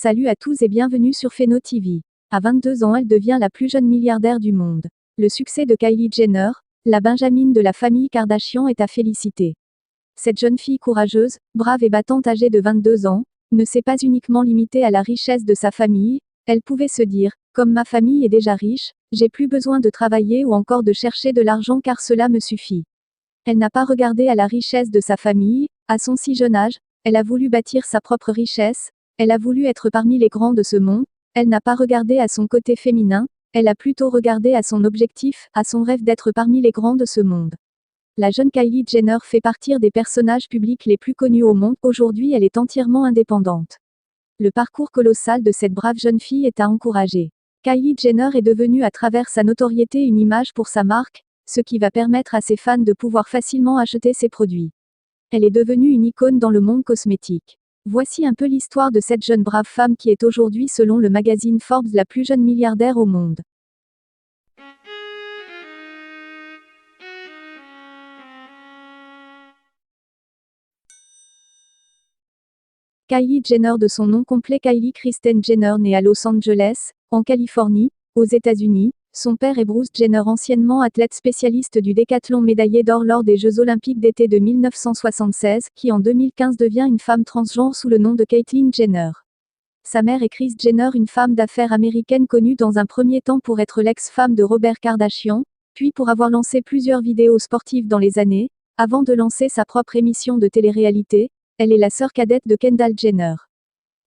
Salut à tous et bienvenue sur Phéno TV. À 22 ans, elle devient la plus jeune milliardaire du monde. Le succès de Kylie Jenner, la Benjamin de la famille Kardashian, est à féliciter. Cette jeune fille courageuse, brave et battante âgée de 22 ans, ne s'est pas uniquement limitée à la richesse de sa famille, elle pouvait se dire, comme ma famille est déjà riche, j'ai plus besoin de travailler ou encore de chercher de l'argent car cela me suffit. Elle n'a pas regardé à la richesse de sa famille, à son si jeune âge, elle a voulu bâtir sa propre richesse, elle a voulu être parmi les grands de ce monde, elle n'a pas regardé à son côté féminin, elle a plutôt regardé à son objectif, à son rêve d'être parmi les grands de ce monde. La jeune Kylie Jenner fait partie des personnages publics les plus connus au monde, aujourd'hui elle est entièrement indépendante. Le parcours colossal de cette brave jeune fille est à encourager. Kylie Jenner est devenue à travers sa notoriété une image pour sa marque, ce qui va permettre à ses fans de pouvoir facilement acheter ses produits. Elle est devenue une icône dans le monde cosmétique. Voici un peu l'histoire de cette jeune brave femme qui est aujourd'hui selon le magazine Forbes la plus jeune milliardaire au monde. Kylie Jenner, de son nom complet Kylie Kristen Jenner, née à Los Angeles, en Californie, aux États-Unis. Son père est Bruce Jenner, anciennement athlète spécialiste du décathlon médaillé d'or lors des Jeux Olympiques d'été de 1976, qui en 2015 devient une femme transgenre sous le nom de Caitlyn Jenner. Sa mère est Kris Jenner, une femme d'affaires américaine connue dans un premier temps pour être l'ex-femme de Robert Kardashian, puis pour avoir lancé plusieurs vidéos sportives dans les années, avant de lancer sa propre émission de télé-réalité. Elle est la sœur cadette de Kendall Jenner.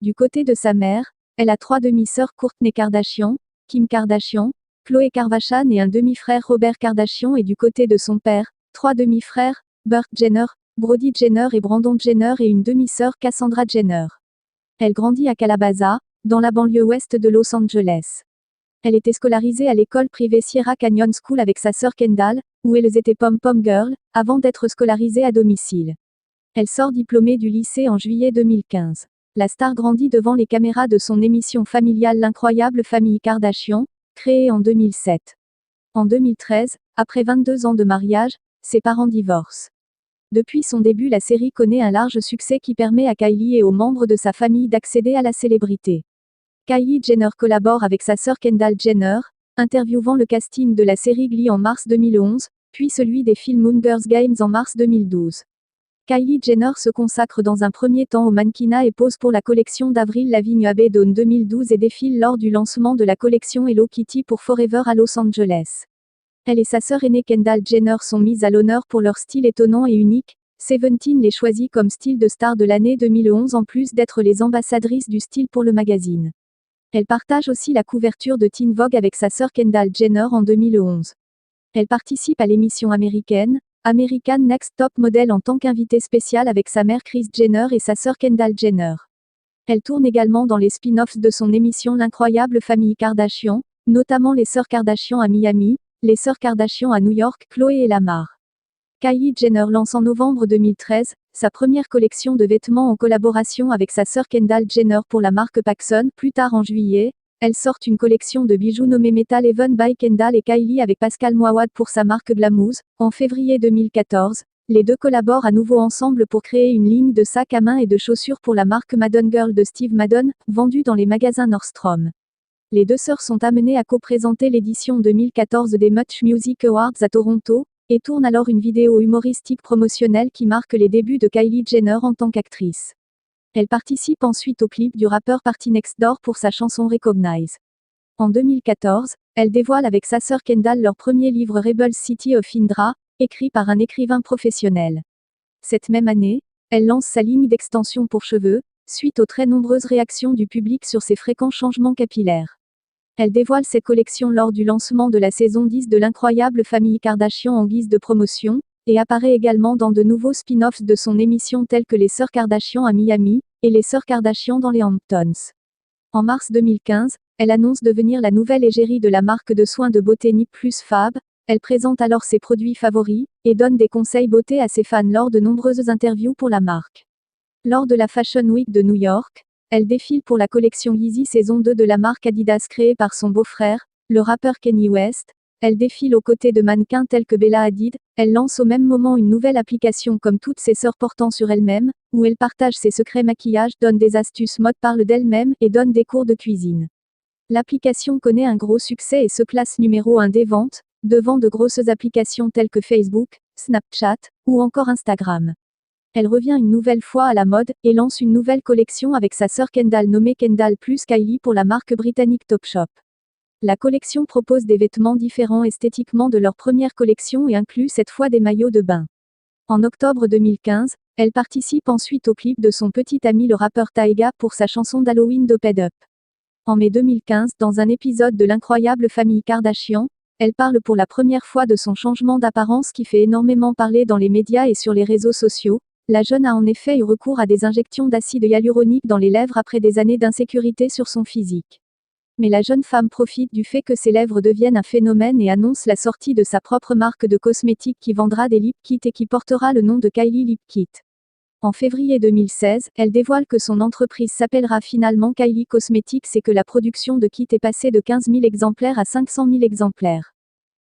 Du côté de sa mère, elle a 3 demi-sœurs: Kourtney Kardashian, Kim Kardashian, Khloé Kardashian et un demi-frère Robert Kardashian, et du côté de son père, 3 demi-frères, Burke Jenner, Brody Jenner et Brandon Jenner, et une demi-sœur, Cassandra Jenner. Elle grandit à Calabasas, dans la banlieue ouest de Los Angeles. Elle était scolarisée à l'école privée Sierra Canyon School avec sa sœur Kendall, où elles étaient pom-pom girls, avant d'être scolarisées à domicile. Elle sort diplômée du lycée en juillet 2015. La star grandit devant les caméras de son émission familiale L'incroyable famille Kardashian, créée en 2007. En 2013, après 22 ans de mariage, ses parents divorcent. Depuis son début, la série connaît un large succès qui permet à Kylie et aux membres de sa famille d'accéder à la célébrité. Kylie Jenner collabore avec sa sœur Kendall Jenner, interviewant le casting de la série Glee en mars 2011, puis celui des films Hunger Games en mars 2012. Kylie Jenner se consacre dans un premier temps au mannequinat et pose pour la collection d'Avril Lavigne Abbey Dawn 2012 et défile lors du lancement de la collection Hello Kitty pour Forever à Los Angeles. Elle et sa sœur aînée Kendall Jenner sont mises à l'honneur pour leur style étonnant et unique. Seventeen les choisit comme style de star de l'année 2011 en plus d'être les ambassadrices du style pour le magazine. Elle partage aussi la couverture de Teen Vogue avec sa sœur Kendall Jenner en 2011. Elle participe à l'émission américaine American Next Top Model en tant qu'invitée spéciale avec sa mère Kris Jenner et sa sœur Kendall Jenner. Elle tourne également dans les spin-offs de son émission L'incroyable famille Kardashian, notamment les sœurs Kardashian à Miami, les sœurs Kardashian à New York, Khloé et Lamar. Kylie Jenner lance en novembre 2013 sa première collection de vêtements en collaboration avec sa sœur Kendall Jenner pour la marque Paxson. Plus tard en juillet, elle sort une collection de bijoux nommée Metal Even by Kendall et Kylie avec Pascal Mouawad pour sa marque Glamouze. En février 2014, les deux collaborent à nouveau ensemble pour créer une ligne de sacs à main et de chaussures pour la marque Madden Girl de Steve Madden, vendue dans les magasins Nordstrom. Les deux sœurs sont amenées à co-présenter l'édition 2014 des Much Music Awards à Toronto, et tournent alors une vidéo humoristique promotionnelle qui marque les débuts de Kylie Jenner en tant qu'actrice. Elle participe ensuite au clip du rappeur Party Next Door pour sa chanson Recognize. En 2014, elle dévoile avec sa sœur Kendall leur premier livre Rebel City of Indra, écrit par un écrivain professionnel. Cette même année, elle lance sa ligne d'extensions pour cheveux, suite aux très nombreuses réactions du public sur ses fréquents changements capillaires. Elle dévoile cette collection lors du lancement de la saison 10 de l'incroyable famille Kardashian en guise de promotion, et apparaît également dans de nouveaux spin-offs de son émission tels que les sœurs Kardashian à Miami, et les sœurs Kardashian dans les Hamptons. En mars 2015, elle annonce devenir la nouvelle égérie de la marque de soins de beauté Nip Plus Fab. Elle présente alors ses produits favoris, et donne des conseils beauté à ses fans lors de nombreuses interviews pour la marque. Lors de la Fashion Week de New York, elle défile pour la collection Yeezy saison 2 de la marque Adidas créée par son beau-frère, le rappeur Kanye West. Elle défile aux côtés de mannequins tels que Bella Hadid, elle lance au même moment une nouvelle application comme toutes ses sœurs portant sur elle-même, où elle partage ses secrets maquillage, donne des astuces mode, parle d'elle-même et donne des cours de cuisine. L'application connaît un gros succès et se classe numéro 1 des ventes, devant de grosses applications telles que Facebook, Snapchat, ou encore Instagram. Elle revient une nouvelle fois à la mode, et lance une nouvelle collection avec sa sœur Kendall nommée Kendall plus Kylie pour la marque britannique Topshop. La collection propose des vêtements différents esthétiquement de leur première collection et inclut cette fois des maillots de bain. En octobre 2015, elle participe ensuite au clip de son petit ami le rappeur Tyga pour sa chanson d'Halloween Doped Up. En mai 2015, dans un épisode de l'incroyable famille Kardashian, elle parle pour la première fois de son changement d'apparence qui fait énormément parler dans les médias et sur les réseaux sociaux. La jeune a en effet eu recours à des injections d'acide hyaluronique dans les lèvres après des années d'insécurité sur son physique. Mais la jeune femme profite du fait que ses lèvres deviennent un phénomène et annonce la sortie de sa propre marque de cosmétiques qui vendra des lip kits et qui portera le nom de Kylie Lip Kit. En février 2016, elle dévoile que son entreprise s'appellera finalement Kylie Cosmetics et que la production de kits est passée de 15 000 exemplaires à 500 000 exemplaires.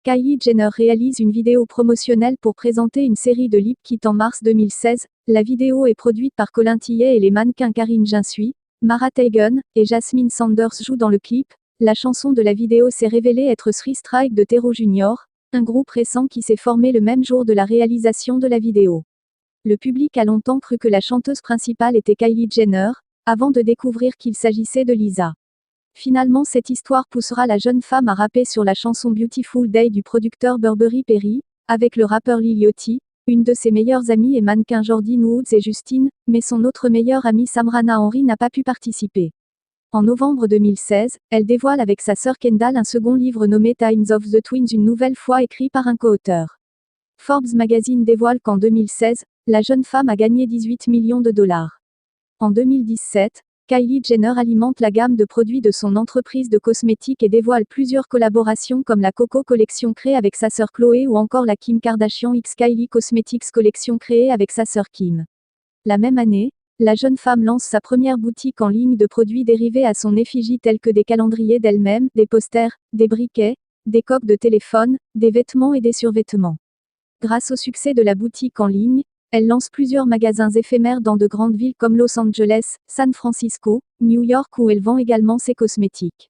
Kylie Jenner réalise une vidéo promotionnelle pour présenter une série de lip kits en mars 2016. La vidéo est produite par Colin Tillet et les mannequins Karine Jinsuy, Mara Teigen et Jasmine Sanders jouent dans le clip. La chanson de la vidéo s'est révélée être Three Strike de Tero Jr., un groupe récent qui s'est formé le même jour de la réalisation de la vidéo. Le public a longtemps cru que la chanteuse principale était Kylie Jenner, avant de découvrir qu'il s'agissait de Lisa. Finalement, cette histoire poussera la jeune femme à rapper sur la chanson Beautiful Day du producteur Burberry Perry, avec le rappeur Lil Yachty. Une de ses meilleures amies est mannequin Jordyn Woods et Justine, mais son autre meilleure amie Samrana Henry n'a pas pu participer. En novembre 2016, elle dévoile avec sa sœur Kendall un second livre nommé Times of the Twins, une nouvelle fois écrit par un co-auteur. Forbes Magazine dévoile qu'en 2016, la jeune femme a gagné 18 millions de dollars. En 2017, Kylie Jenner alimente la gamme de produits de son entreprise de cosmétiques et dévoile plusieurs collaborations comme la Coco Collection créée avec sa sœur Khloé ou encore la Kim Kardashian x Kylie Cosmetics Collection créée avec sa sœur Kim. La même année, la jeune femme lance sa première boutique en ligne de produits dérivés à son effigie tels que des calendriers d'elle-même, des posters, des briquets, des coques de téléphone, des vêtements et des survêtements. Grâce au succès de la boutique en ligne, elle lance plusieurs magasins éphémères dans de grandes villes comme Los Angeles, San Francisco, New York où elle vend également ses cosmétiques.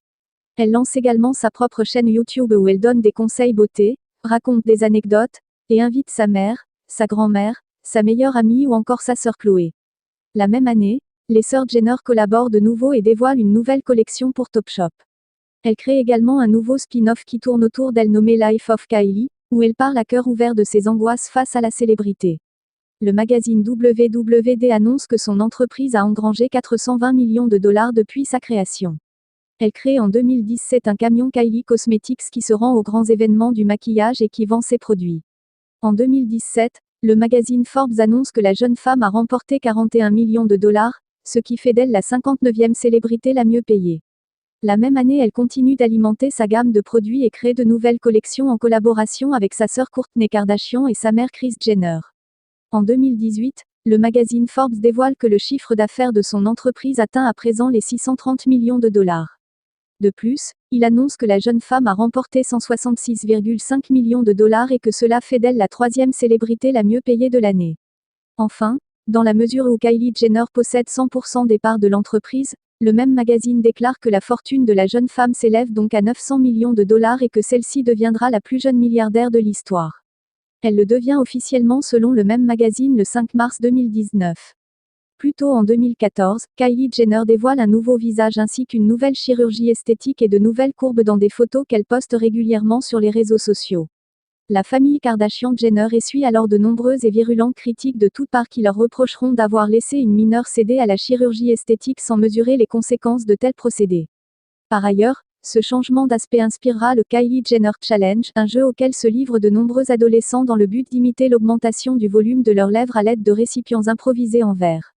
Elle lance également sa propre chaîne YouTube où elle donne des conseils beauté, raconte des anecdotes, et invite sa mère, sa grand-mère, sa meilleure amie ou encore sa sœur Chloé. La même année, les sœurs Jenner collaborent de nouveau et dévoilent une nouvelle collection pour Topshop. Elle crée également un nouveau spin-off qui tourne autour d'elle nommé Life of Kylie, où elle parle à cœur ouvert de ses angoisses face à la célébrité. Le magazine WWD annonce que son entreprise a engrangé 420 millions de dollars depuis sa création. Elle crée en 2017 un camion Kylie Cosmetics qui se rend aux grands événements du maquillage et qui vend ses produits. En 2017, le magazine Forbes annonce que la jeune femme a remporté 41 millions de dollars, ce qui fait d'elle la 59e célébrité la mieux payée. La même année, elle continue d'alimenter sa gamme de produits et crée de nouvelles collections en collaboration avec sa sœur Kourtney Kardashian et sa mère Kris Jenner. En 2018, le magazine Forbes dévoile que le chiffre d'affaires de son entreprise atteint à présent les 630 millions de dollars. De plus, il annonce que la jeune femme a remporté 166,5 millions de dollars et que cela fait d'elle la 3e célébrité la mieux payée de l'année. Enfin, dans la mesure où Kylie Jenner possède 100% des parts de l'entreprise, le même magazine déclare que la fortune de la jeune femme s'élève donc à 900 millions de dollars et que celle-ci deviendra la plus jeune milliardaire de l'histoire. Elle le devient officiellement selon le même magazine le 5 mars 2019. Plus tôt en 2014, Kylie Jenner dévoile un nouveau visage ainsi qu'une nouvelle chirurgie esthétique et de nouvelles courbes dans des photos qu'elle poste régulièrement sur les réseaux sociaux. La famille Kardashian-Jenner essuie alors de nombreuses et virulentes critiques de toutes parts qui leur reprocheront d'avoir laissé une mineure céder à la chirurgie esthétique sans mesurer les conséquences de tels procédés. Par ailleurs, ce changement d'aspect inspirera le Kylie Jenner Challenge, un jeu auquel se livrent de nombreux adolescents dans le but d'imiter l'augmentation du volume de leurs lèvres à l'aide de récipients improvisés en verre.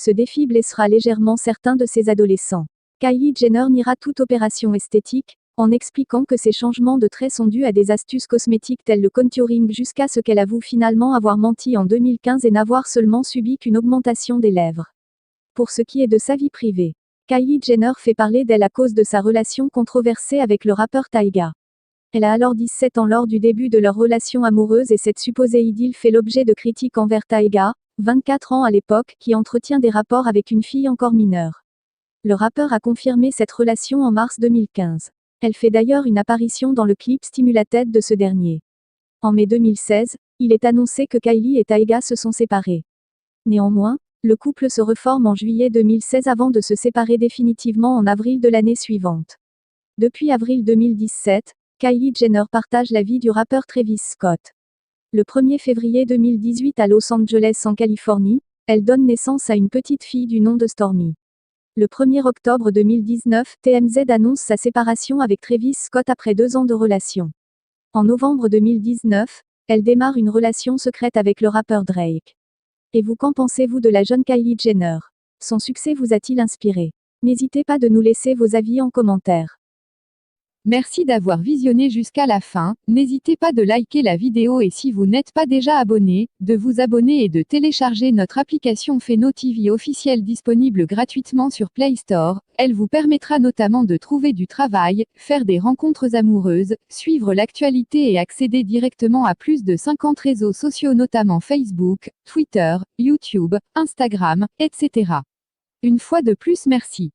Ce défi blessera légèrement certains de ces adolescents. Kylie Jenner niera toute opération esthétique, en expliquant que ces changements de traits sont dus à des astuces cosmétiques telles le contouring jusqu'à ce qu'elle avoue finalement avoir menti en 2015 et n'avoir seulement subi qu'une augmentation des lèvres. Pour ce qui est de sa vie privée, Kylie Jenner fait parler d'elle à cause de sa relation controversée avec le rappeur Tyga. Elle a alors 17 ans lors du début de leur relation amoureuse et cette supposée idylle fait l'objet de critiques envers Tyga, 24 ans à l'époque, qui entretient des rapports avec une fille encore mineure. Le rappeur a confirmé cette relation en mars 2015. Elle fait d'ailleurs une apparition dans le clip Stimulated de ce dernier. En mai 2016, il est annoncé que Kylie et Tyga se sont séparés. Néanmoins, le couple se reforme en juillet 2016 avant de se séparer définitivement en avril de l'année suivante. Depuis avril 2017, Kylie Jenner partage la vie du rappeur Travis Scott. Le 1er février 2018 à Los Angeles en Californie, elle donne naissance à une petite fille du nom de Stormi. Le 1er octobre 2019, TMZ annonce sa séparation avec Travis Scott après 2 ans de relation. En novembre 2019, elle démarre une relation secrète avec le rappeur Drake. Et vous, qu'en pensez-vous de la jeune Kylie Jenner? Son succès vous a-t-il inspiré? N'hésitez pas de nous laisser vos avis en commentaire. Merci d'avoir visionné jusqu'à la fin, n'hésitez pas de liker la vidéo et si vous n'êtes pas déjà abonné, de vous abonner et de télécharger notre application Feno TV officielle disponible gratuitement sur Play Store, elle vous permettra notamment de trouver du travail, faire des rencontres amoureuses, suivre l'actualité et accéder directement à plus de 50 réseaux sociaux notamment Facebook, Twitter, YouTube, Instagram, etc. Une fois de plus merci.